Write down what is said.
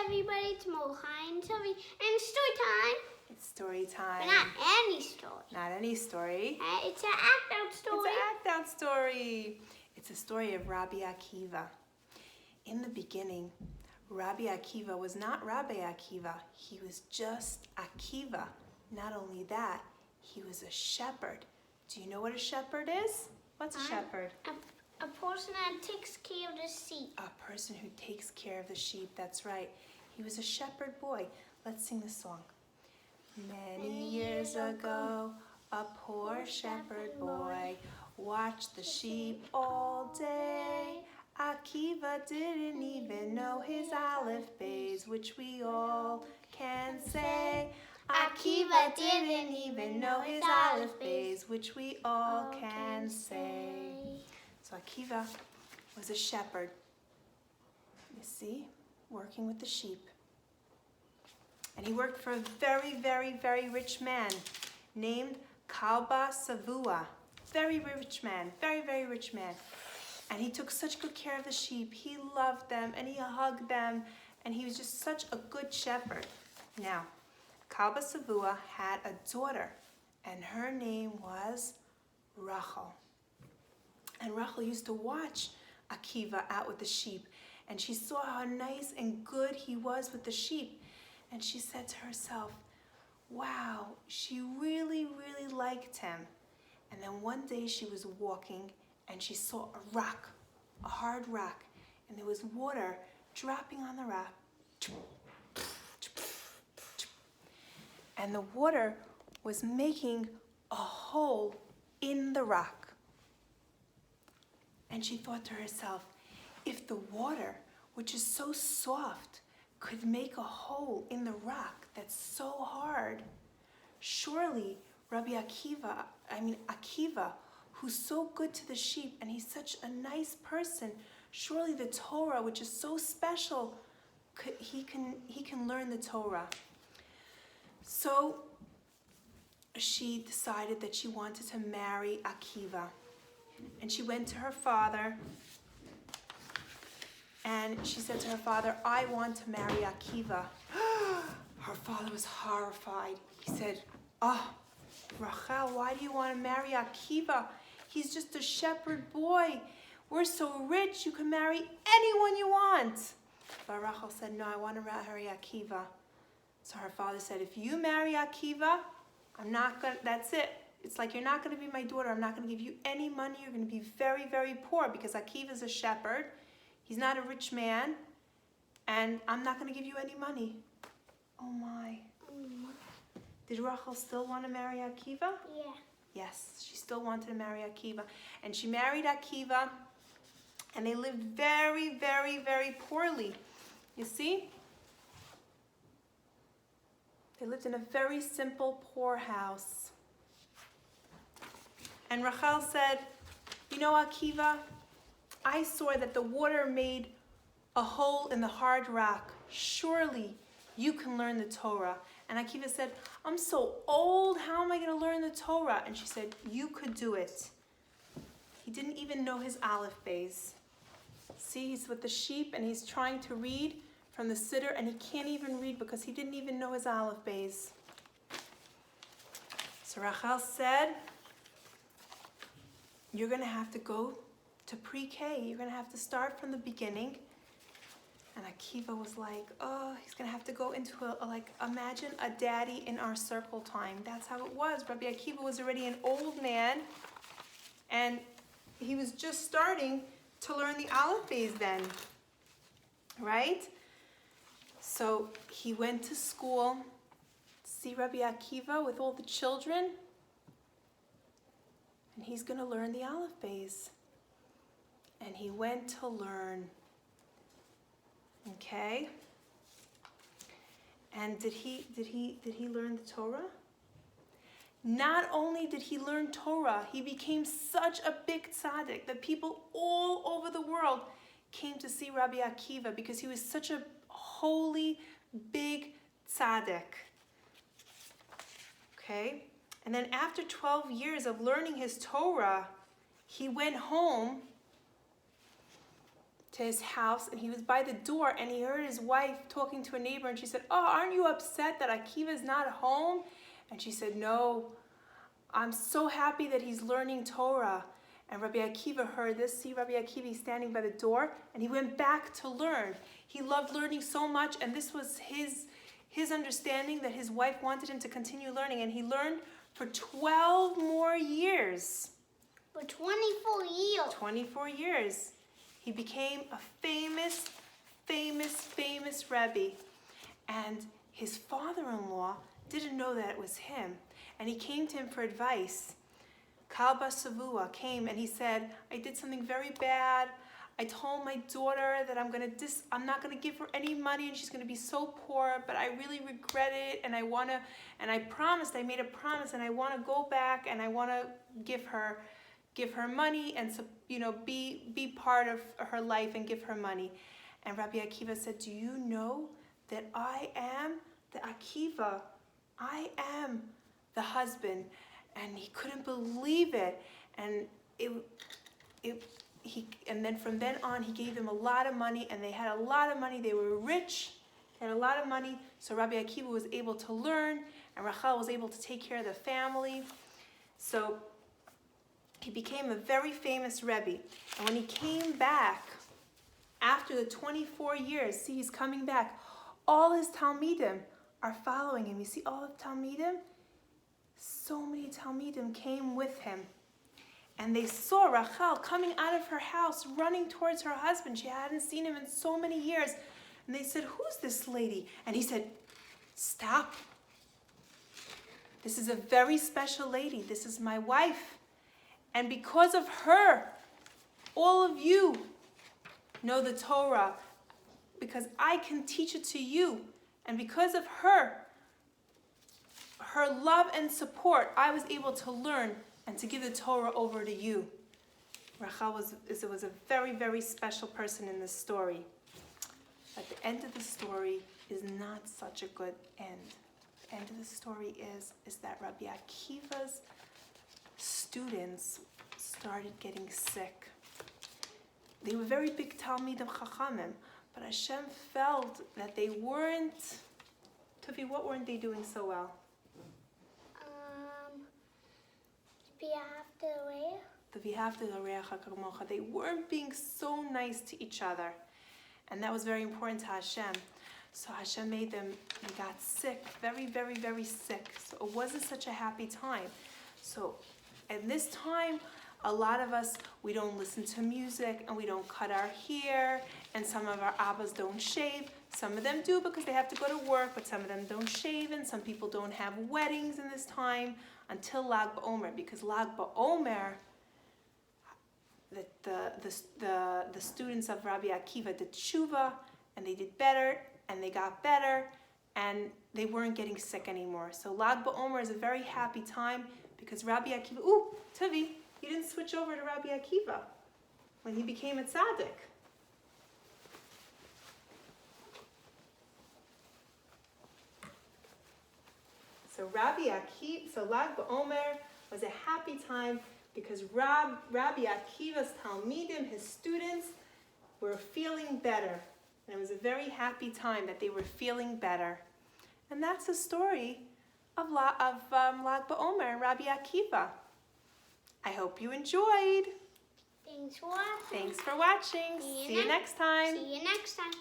everybody, it's Mohai and Sylvie, and story time. It's story time. But not any story. Not any story. It's an act-out story. It's an act-out story. It's a story of Rabbi Akiva. In the beginning, Rabbi Akiva was not Rabbi Akiva. He was just Akiva. Not only that, he was a shepherd. Do you know what a shepherd is? What's a shepherd? A person that takes care of the sheep. A person who takes care of the sheep, that's right. He was a shepherd boy. Let's sing the song. Many years ago, a poor shepherd boy watched the sheep all day. Akiva didn't even know his aleph bays, which we all can say. Akiva didn't even know his aleph bays, which we all can say. So Akiva was a shepherd, you see, working with the sheep. And he worked for a very, very, very rich man named Kalba Savua. Very rich man, very, very rich man. And he took such good care of the sheep. He loved them and he hugged them. And he was just such a good shepherd. Now, Kalba Savua had a daughter and her name was Rachel. And Rachel used to watch Akiva out with the sheep. And she saw how nice and good he was with the sheep. And she said to herself, wow, she really, really liked him. And then one day she was walking and she saw a rock, a hard rock. And there was water dropping on the rock. And the water was making a hole in the rock. And she thought to herself, if the water, which is so soft, could make a hole in the rock that's so hard, surely Akiva, who's so good to the sheep and he's such a nice person, surely the Torah, which is so special, he can learn the Torah. So she decided that she wanted to marry Akiva. And she went to her father and she said to her father, I want to marry Akiva. Her father was horrified. He said, oh, Rachel, why do you want to marry Akiva? He's just a shepherd boy. We're so rich, you can marry anyone you want. But Rachel said, no, I want to marry Akiva. So her father said, if you marry Akiva, that's it. It's like, you're not going to be my daughter. I'm not going to give you any money. You're going to be very, very poor because Akiva is a shepherd. He's not a rich man. And I'm not going to give you any money. Oh my. Did Rachel still want to marry Akiva? Yeah. Yes, she still wanted to marry Akiva. And she married Akiva. And they lived very, very, very poorly. You see? They lived in a very simple, poor house. And Rachel said, you know, Akiva, I saw that the water made a hole in the hard rock. Surely you can learn the Torah. And Akiva said, I'm so old, how am I going to learn the Torah? And she said, you could do it. He didn't even know his aleph bays. See, he's with the sheep and he's trying to read from the siddur and he can't even read because he didn't even know his aleph bays. So Rachel said, you're going to have to go to pre-K. You're going to have to start from the beginning. And Akiva was like, oh, he's going to have to go into imagine a daddy in our circle time. That's how it was. Rabbi Akiva was already an old man. And he was just starting to learn the aleph bays then. Right? So he went to school, see Rabbi Akiva with all the children. And he's going to learn the aleph bays. And he went to learn. Okay? And did he learn the Torah? Not only did he learn Torah, he became such a big tzaddik that people all over the world came to see Rabbi Akiva because he was such a holy, big tzaddik. Okay? And then after 12 years of learning his Torah, he went home to his house, and he was by the door, and he heard his wife talking to a neighbor, and she said, "Oh, aren't you upset that Akiva's not home?" And she said, "No, I'm so happy that he's learning Torah." And Rabbi Akiva heard this. See, Rabbi Akiva standing by the door, and he went back to learn. He loved learning so much, and this was his understanding that his wife wanted him to continue learning, and he learned for 12 more years. For 24 years. 24 years. He became a famous Rebbe. And his father-in-law didn't know that it was him. And he came to him for advice. Kalba Savua came and he said, "I did something very bad. I told my daughter that I'm not gonna give her any money and she's gonna be so poor, but I really regret it, and I made a promise, and I wanna go back and I wanna give her money and be part of her life and give her money." And Rabbi Akiva said, "Do you know that I am the Akiva? I am the husband." And he couldn't believe it. And and then from then on, he gave them a lot of money, and they had a lot of money. They were rich, they had a lot of money. So Rabbi Akiva was able to learn, and Rachel was able to take care of the family. So he became a very famous Rebbe. And when he came back, after the 24 years, see, he's coming back, all his Talmidim are following him. You see all the Talmidim? So many Talmidim came with him. And they saw Rachel coming out of her house, running towards her husband. She hadn't seen him in so many years. And they said, "Who's this lady?" And he said, "Stop. This is a very special lady. This is my wife. And because of her, all of you know the Torah, because I can teach it to you. And because of her love and support, I was able to learn and to give the Torah over to you." Rachel was a very, very special person in this story. But the end of the story is not such a good end. The end of the story is that Rabbi Akiva's students started getting sick. They were very big Talmidim Chachamim, but Hashem felt that they weren't, Tuvi, what weren't they doing so well? They weren't being so nice to each other. And that was very important to Hashem. So Hashem made them, they got sick, very, very, very sick. So it wasn't such a happy time. So at this time, a lot of us, we don't listen to music, and we don't cut our hair, and some of our abbas don't shave. Some of them do because they have to go to work, but some of them don't shave, and some people don't have weddings in this time until Lag BaOmer, because Lag BaOmer, the students of Rabbi Akiva did tshuva, and they did better, and they got better, and they weren't getting sick anymore. So Lag BaOmer is a very happy time because Rabbi Akiva, Tavi, he didn't switch over to Rabbi Akiva when he became a tzaddik. So Lag BaOmer was a happy time because Rabbi Akiva's Talmidim, his students, were feeling better. And it was a very happy time that they were feeling better. And that's the story of Lag BaOmer and Rabbi Akiva. I hope you enjoyed. Thanks for watching. Thanks for watching. See you next time. See you next time.